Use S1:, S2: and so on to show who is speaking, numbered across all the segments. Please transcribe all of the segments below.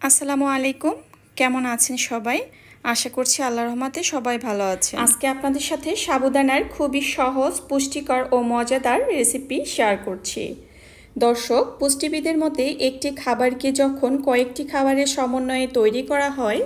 S1: আসসালামু আলাইকুম। কেমন আছেন সবাই? আশা করছি আল্লাহর রহমতে সবাই ভালো আছে। আজকে আপনাদের সাথে সাবুদানার খুবই সহজ, পুষ্টিকর ও মজাদার রেসিপি শেয়ার করছি। দর্শক, পুষ্টিবিদের মতে একটি খাবারকে যখন কয়েকটি খাবারের সমন্বয়ে তৈরি করা হয়,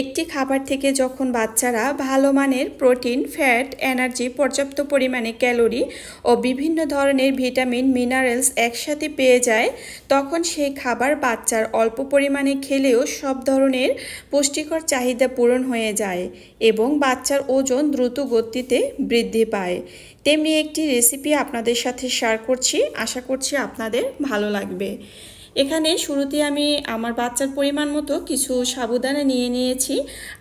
S1: একটি খাবার থেকে যখন বাচ্চারা ভালো মানের প্রোটিন, ফ্যাট, এনার্জি, পর্যাপ্ত পরিমাণে ক্যালোরি ও বিভিন্ন ধরনের ভিটামিন, মিনারেলস একসাথে পেয়ে যায়, তখন সেই খাবার বাচ্চার অল্প পরিমাণে খেলেও সব ধরনের পুষ্টিকর চাহিদা পূরণ হয়ে যায় এবং বাচ্চার ওজন দ্রুত গতিতে বৃদ্ধি পায়। তেমনি একটি রেসিপি আপনাদের সাথে শেয়ার করছি, আশা করছি আপনাদের ভালো লাগবে। এখানে শুরুতে আমি আমার বাচ্চার পরিমাণ মতো কিছু সাবুদানা নিয়ে নিয়েছি,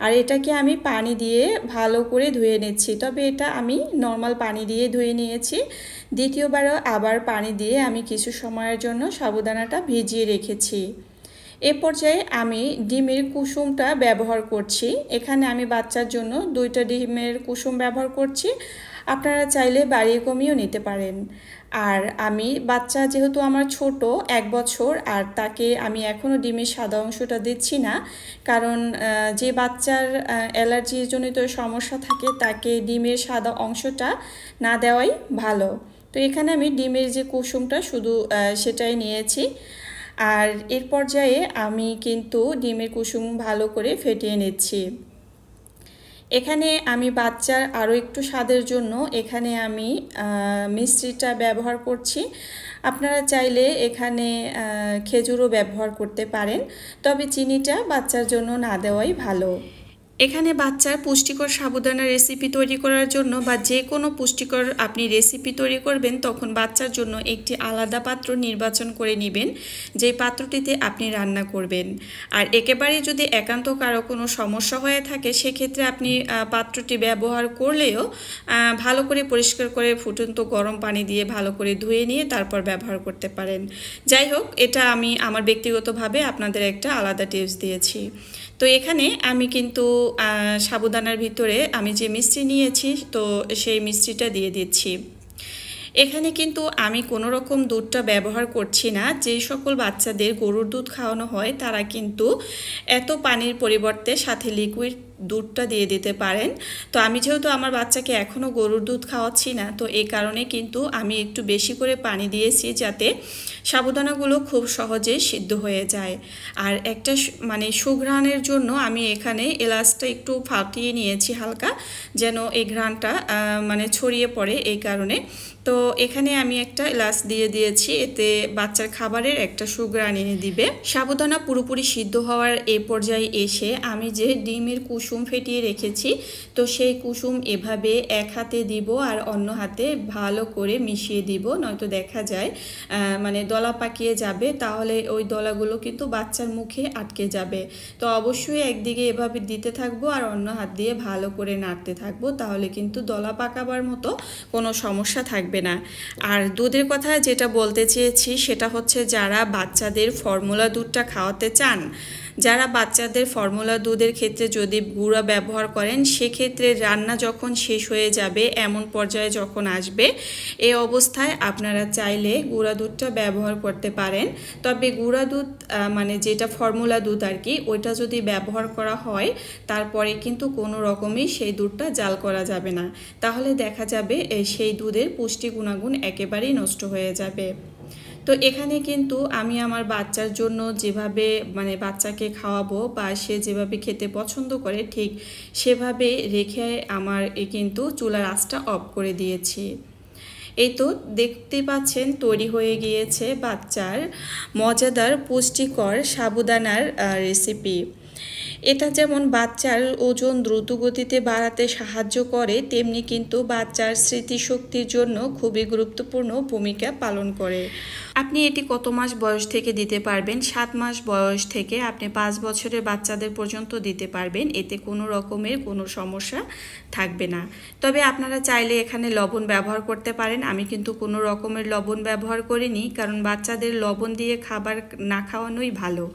S1: আর এটাকে আমি পানি দিয়ে ভালো করে ধুয়ে নিচ্ছি। তবে এটা আমি নর্মাল পানি দিয়ে ধুয়ে নিয়েছি। দ্বিতীয়বারও আবার পানি দিয়ে আমি কিছু সময়ের জন্য সাবুদানাটা ভিজিয়ে রেখেছি। এ পর্যায়ে আমি ডিমের কুসুমটা ব্যবহার করছি। এখানে আমি বাচ্চার জন্য 2টা ডিমের কুসুম ব্যবহার করছি। আপনারা চাইলে বাড়িয়ে কমিয়েও নিতে পারেন। আর আমি বাচ্চা যেহেতু আমার ছোট 1 বছর, আর তাকে আমি এখনও ডিমের সাদা অংশটা দিচ্ছি না, কারণ যে বাচ্চার অ্যালার্জিজনিত সমস্যা থাকে তাকে ডিমের সাদা অংশটা না দেওয়াই ভালো। তো এখানে আমি ডিমের যে কুসুমটা শুধু সেটাই নিয়েছি। আর এর পর্যায়ে আমি কিন্তু ডিমের কুসুম ভালো করে ফেটিয়ে নিচ্ছি। এখানে আমি বাচ্চার আরও একটু স্বাদের জন্য এখানে আমি মিষ্টিটা ব্যবহার করছি। আপনারা চাইলে এখানে খেজুরও ব্যবহার করতে পারেন, তবে চিনিটা বাচ্চার জন্য না দেওয়াই ভালো। এখানে বাচ্চার পুষ্টিকর সাবুদানা রেসিপি তৈরি করার জন্য বা যে কোনো পুষ্টিকর আপনি রেসিপি তৈরি করবেন, তখন বাচ্চার জন্য একটি আলাদা পাত্র নির্বাচন করে নেবেন, যে পাত্রটিতে আপনি রান্না করবেন। আর একেবারেই যদি একান্ত কারো কোনো সমস্যা হয়ে থাকে, সেক্ষেত্রে আপনি পাত্রটি ব্যবহার করলেও ভালো করে পরিষ্কার করে ফুটন্ত গরম পানি দিয়ে ভালো করে ধুয়ে নিয়ে তারপর ব্যবহার করতে পারেন। যাই হোক, এটা আমি আমার ব্যক্তিগতভাবে আপনাদের একটা আলাদা টিপস দিয়েছি। তো এখানে আমি কিন্তু সাবুদানার ভিতরে আমি যে মিষ্টি নিয়েছি, তো সেই মিষ্টিটা দিয়ে দিচ্ছি। এখানে কিন্তু আমি কোনো রকম দুধটা ব্যবহার করছি না। যে সকল বাচ্চাদের গরুর দুধ খাওয়ানো হয়, তারা কিন্তু এত পানির পরিবর্তে সাথে লিকুইড দুধটা দিয়ে দিতে পারেন। তো আমি যেহেতু আমার বাচ্চাকে এখনও গরুর দুধ খাওয়াচ্ছি না, তো এই কারণে কিন্তু আমি একটু বেশি করে পানি দিয়েছি, যাতে সাবুদানাগুলো খুব সহজে সিদ্ধ হয়ে যায়। আর একটা মানে সুঘ্রাণের জন্য আমি এখানে এলাচটা একটু ফাটিয়ে নিয়েছি হালকা, যেন এই ঘ্রাণটা মানে ছড়িয়ে পড়ে, এই কারণে। তো এখানে আমি একটা এলাচ দিয়ে দিয়েছি, এতে বাচ্চার খাবারের একটা সুঘ্রাণ এনে দিবে। সাবুদানা পুরোপুরি সিদ্ধ হওয়ার এই পর্যায়ে এসে আমি যে ডিমের কুসুম ফেটিয়ে রেখেছি, তো সেই কুসুম এভাবে এক হাতে দিব আর অন্য হাতে ভালো করে মিশিয়ে দিব, নয়তো দেখা যায় মানে দলা পাকিয়ে যাবে, তাহলে ওই দলাগুলো কিন্তু বাচ্চার মুখে আটকে যাবে। তো অবশ্যই একদিকে এভাবে দিতে থাকবো আর অন্য হাত দিয়ে ভালো করে নাড়তে থাকবো, তাহলে কিন্তু দলা পাকাবার মতো কোনো সমস্যা থাকবে না। আর দুধের কথা যেটা বলতে চেয়েছি, সেটা হচ্ছে যারা বাচ্চাদের ফর্মুলা দুধটা খাওয়াতে চান, যারা বাচ্চাদের ফর্মুলা দুধের ক্ষেত্রে যদি গুঁড়া ব্যবহার করেন, সেক্ষেত্রে রান্না যখন শেষ হয়ে যাবে এমন পর্যায়ে যখন আসবে, এই অবস্থায় আপনারা চাইলে গুঁড়া দুধটা ব্যবহার করতে পারেন। তবে গুঁড়া দুধ মানে যেটা ফর্মুলা দুধ আর কি, ওইটা যদি ব্যবহার করা হয়, তারপরে কিন্তু কোনো রকমই সেই দুধটা জাল করা যাবে না, তাহলে দেখা যাবে সেই দুধের পুষ্টি গুণাগুণ একেবারেই নষ্ট হয়ে যাবে। তো এখানে কিন্তু আমি আমার বাচ্চার জন্য যেভাবে মানে বাচ্চাকে খাওয়াবো বা সে যেভাবে খেতে পছন্দ করে, ঠিক সেভাবে রেখে আমার কিন্তু চুলার আঁচটা অফ করে দিয়েছি। এই তো দেখতে পাচ্ছেন তৈরি হয়ে গিয়েছে বাচ্চার মজাদার পুষ্টিকর সাবুদানার রেসিপি। এটা যেমন বাচ্চার ওজন দ্রুত গতিতে বাড়াতে সাহায্য করে, তেমনি কিন্তু বাচ্চার স্মৃতিশক্তির জন্য খুবই গুরুত্বপূর্ণ ভূমিকা পালন করে। আপনি এটি কত মাস বয়স থেকে দিতে পারবেন? 7 মাস বয়স থেকে আপনি 5 বছরের বাচ্চাদের পর্যন্ত দিতে পারবেন, এতে কোনো রকমের কোনো সমস্যা থাকবে না। তবে আপনারা চাইলে এখানে লবণ ব্যবহার করতে পারেন। আমি কিন্তু কোনো রকমের লবণ ব্যবহার করিনি, কারণ বাচ্চাদের লবণ দিয়ে খাবার না খাওয়ানোই ভালো।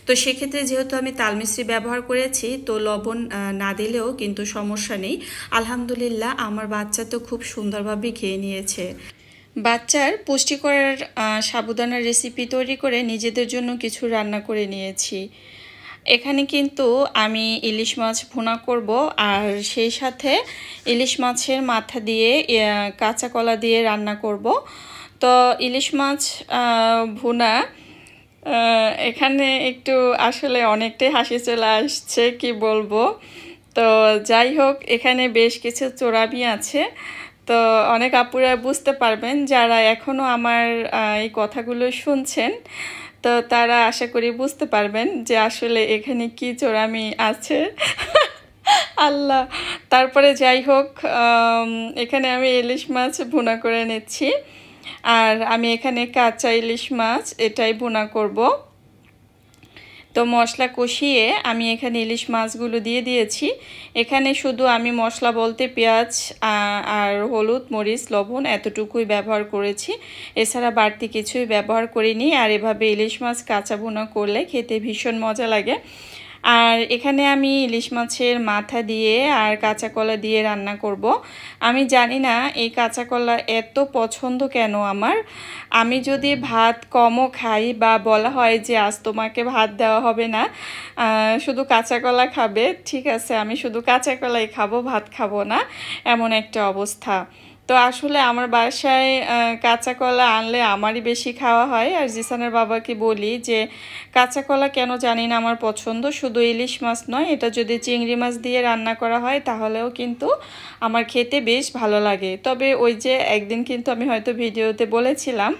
S1: তো সেক্ষেত্রে যেহেতু আমি তাল মিশ্রি ব্যবহার করেছি, তো লবণ না দিলেও কিন্তু সমস্যা নেই। আলহামদুলিল্লাহ, আমার বাচ্চা তো খুব সুন্দরভাবে খেয়ে নিয়েছে। বাচ্চার পুষ্টিকর সাবুদানার রেসিপি তৈরি করে নিজেদের জন্য কিছু রান্না করে নিয়েছি। এখানে কিন্তু আমি ইলিশ মাছ ভুনা করব, আর সেই সাথে ইলিশ মাছের মাথা দিয়ে কাঁচা কলা দিয়ে রান্না করব। তো ইলিশ মাছ ভুনা, এখানে একটু আসলে অনেকটাই হাসি চলে আসছে, কি বলবো। তো যাই হোক, এখানে বেশ কিছু চোরামি আছে। তো অনেক আপুরা বুঝতে পারবেন যারা এখনও আমার এই কথাগুলো শুনছেন, তো তারা আশা করি বুঝতে পারবেন যে আসলে এখানে কি চোরামি আছে। আল্লাহ। তারপরে যাই হোক, এখানে আমি ইলিশ মাছ ভুনা করে নিচ্ছি, আর আমি এখানে কাঁচা ইলিশ মাছ এটাই ভুনা করব। তো মশলা কষিয়ে আমি এখানে ইলিশ মাছগুলো দিয়ে দিয়েছি। এখানে শুধু আমি মশলা বলতে পেঁয়াজ আর হলুদ, মরিচ, লবণ এতটুকুই ব্যবহার করেছি, এছাড়া বাড়তি কিছুই ব্যবহার করিনি। আর এভাবে ইলিশ মাছ কাঁচা ভুনা করলে খেতে ভীষণ মজা লাগে। আর এখানে আমি ইলিশ মাছের মাথা দিয়ে আর কাঁচা কলা দিয়ে রান্না করব। আমি জানি না এই কাঁচা কলা এত পছন্দ কেন আমার। আমি যদি ভাত কমও খাই বা বলা হয় যে আজ তোমাকে ভাত দেওয়া হবে না, শুধু কাঁচা কলা খাবে, ঠিক আছে, আমি শুধু কাঁচা কলাই খাবো, ভাত খাবো না, এমন একটা অবস্থা। তো আসলে আমার বাসায় কাঁচা কলা আনলে আমারই বেশি খাওয়া হয়। আর জিসানের বাবাকে বলি যে কাঁচা কলা কেন জানি না আমার পছন্দ, শুধু ইলিশ মাছ নয়, এটা যদি চিংড়ি মাছ দিয়ে রান্না করা হয় তাহলেও কিন্তু আমার খেতে বেশ ভালো লাগে। তবে ওই যে একদিন কিন্তু আমি হয়তো ভিডিওতে বলেছিলাম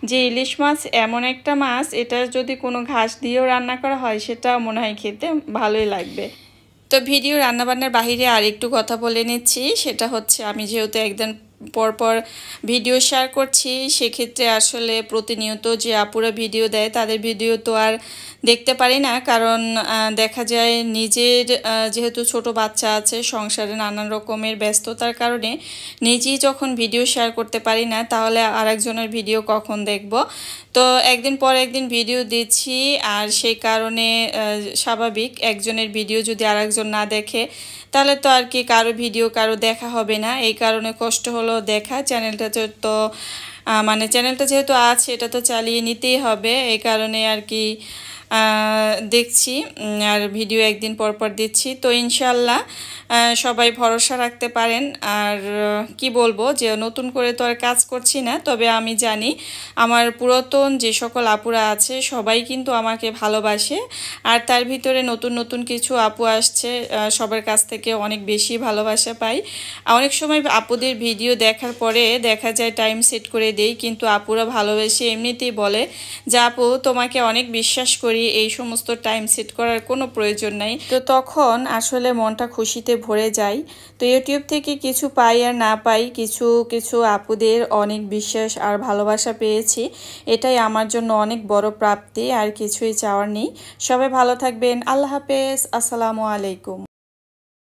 S1: যে ইলিশ মাছ এমন একটা মাছ, এটা যদি কোনো ঘাস দিয়েও রান্না করা হয় সেটা মনে হয় খেতে ভালোই লাগবে। তো ভিডিও রান্নাবান্নার বাহিরে আর একটু কথা বলে নিচ্ছি, সেটা হচ্ছে আমি যেহেতু একদিন পরপর ভিডিও শেয়ার করছি, সেক্ষেত্রে আসলে প্রতিনিয়ত যে আপুরা ভিডিও দেয় তাদের ভিডিও তো আর দেখতে পারি না, কারণ দেখা যায় নিজের যেহেতু ছোট বাচ্চা আছে, সংসারে নানান রকমের ব্যস্ততার কারণে নিজেই যখন ভিডিও শেয়ার করতে পারি না, তাহলে আরেকজনের ভিডিও কখন দেখব। তো একদিন পর একদিন ভিডিও দিচ্ছি, আর সেই কারণে স্বাভাবিক একজনের ভিডিও যদি আরেকজন না দেখে তাহলে তো আর কি কারো ভিডিও কারো দেখা হবে না। এই কারণে কষ্ট হলো দেখা। চ্যানেলটা তো মানে চ্যানেলটা যেহেতু আছে এটা তো চালিয়ে নিতেই হবে, এই কারণে আর কি দেখছি আর ভিডিও একদিন পর পর দিচ্ছি। তো ইনশাল্লাহ সবাই ভরসা রাখতে পারেন। আর কি বলবো, যে নতুন করে তো আর কাজ করছি না, তবে আমি জানি আমার পুরাতন যে সকল আপুরা আছে সবাই কিন্তু আমাকে ভালোবাসে, আর তার ভিতরে নতুন নতুন কিছু আপু আসছে, সবার কাছ থেকে অনেক বেশি ভালোবাসা পাই। অনেক সময় আপুদের ভিডিও দেখার পরে দেখা যায় টাইম সেট করে দেই, কিন্তু আপুরা ভালোবেসে এমনিতেই বলে যে আপু তোমাকে অনেক বিশ্বাস করি, এই সমস্ত টাইম সেট করার কোনো প্রয়োজন নাই। তো তখন আসলে মনটা খুশিতে ভরে যায়। তো ইউটিউব থেকে কিছু পাই আর না পাই, কিছু কিছু আপুদের অনেক বিশ্বাস আর ভালোবাসা পেয়েছি, এটাই আমার জন্য অনেক বড় প্রাপ্তি, আর কিছুই চাওয়ার নেই। সবাই ভালো থাকবেন। আল্লাহ হাফেজ। আসসালামু আলাইকুম।